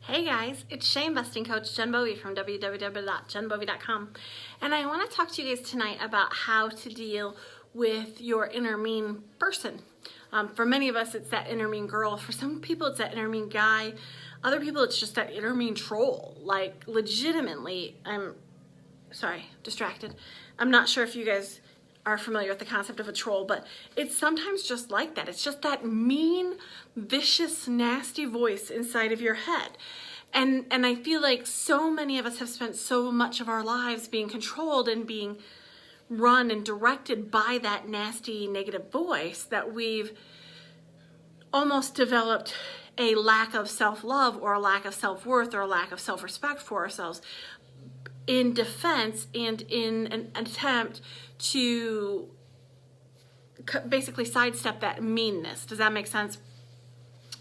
Hey guys, it's Shay Investing Coach Jen Bovey from www.jenbovey.com, and I want to talk to you guys tonight about how to deal with your inner mean person. For many of us, it's that inner mean girl. For some people, it's that inner mean guy. Other people, it's just that inner mean troll. Like, legitimately, distracted. I'm not sure if you guys are familiar with the concept of a troll, but it's sometimes just like that. It's just that mean, vicious, nasty voice inside of your head. And I feel like so many of us have spent so much of our lives being controlled and being run and directed by that nasty, negative voice that we've almost developed a lack of self-love or a lack of self-worth or a lack of self-respect for ourselves in defense and in an attempt to basically sidestep that meanness. Does that make sense?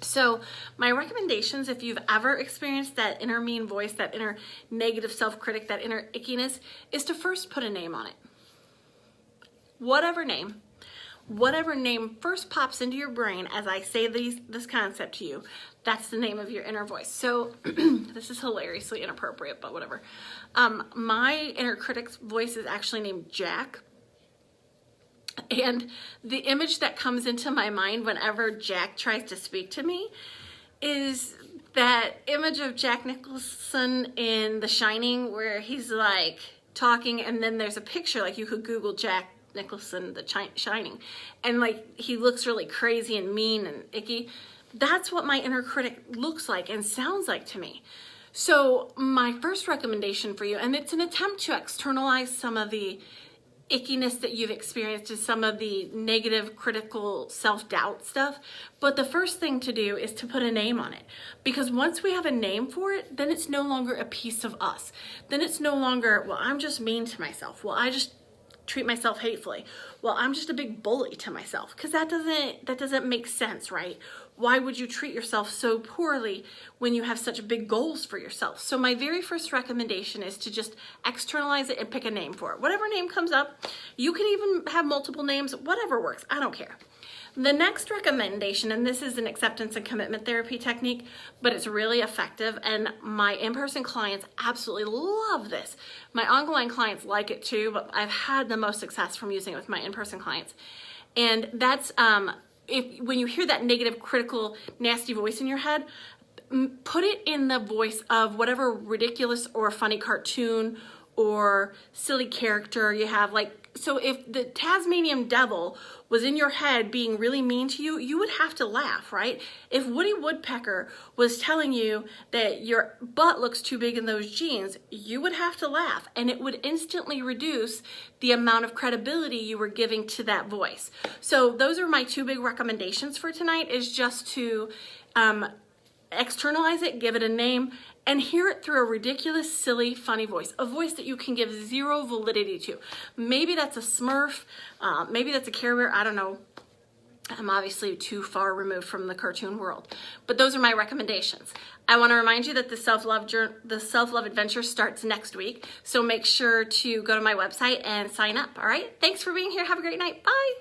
So my recommendations, if you've ever experienced that inner mean voice, that inner negative self-critic, that inner ickiness, is to first put a name on it. Whatever name first pops into your brain as I say this concept to you, that's the name of your inner voice. So this is hilariously inappropriate, but whatever. My inner critic's voice is actually named Jack. And the image that comes into my mind whenever Jack tries to speak to me is that image of Jack Nicholson in The Shining, where he's like talking and then there's a picture, like you could Google Jack Nicholson, The Shining, and like he looks really crazy and mean and icky. That's what my inner critic looks like and sounds like to me. So my first recommendation for you, and it's an attempt to externalize some of the ickiness that you've experienced, is some of the negative, critical, self-doubt stuff. But the first thing to do is to put a name on it. Because once we have a name for it, then it's no longer a piece of us. Then it's no longer, well, I'm just mean to myself. Well, I just treat myself hatefully. Well, I'm just a big bully to myself. Because that doesn't make sense, right? Why would you treat yourself so poorly when you have such big goals for yourself? So my very first recommendation is to just externalize it and pick a name for it. Whatever name comes up, you can even have multiple names, whatever works, I don't care. The next recommendation, and this is an acceptance and commitment therapy technique, but it's really effective, and my in-person clients absolutely love this. My online clients like it too, but I've had the most success from using it with my in-person clients. And that's when you hear that negative, critical, nasty voice in your head, put it in the voice of whatever ridiculous or funny cartoon or silly character you have. Like, so if the Tasmanian devil was in your head being really mean to you, you would have to laugh, right? If Woody Woodpecker was telling you that your butt looks too big in those jeans, you would have to laugh, and it would instantly reduce the amount of credibility you were giving to that voice. So those are my two big recommendations for tonight, is just to externalize it, give it a name, and hear it through a ridiculous, silly, funny voice. A voice that you can give zero validity to. Maybe that's a Smurf, maybe that's a Care Bear, I don't know. I'm obviously too far removed from the cartoon world. But those are my recommendations. I want to remind you that the self-love adventure starts next week. So make sure to go to my website and sign up, all right? Thanks for being here. Have a great night. Bye.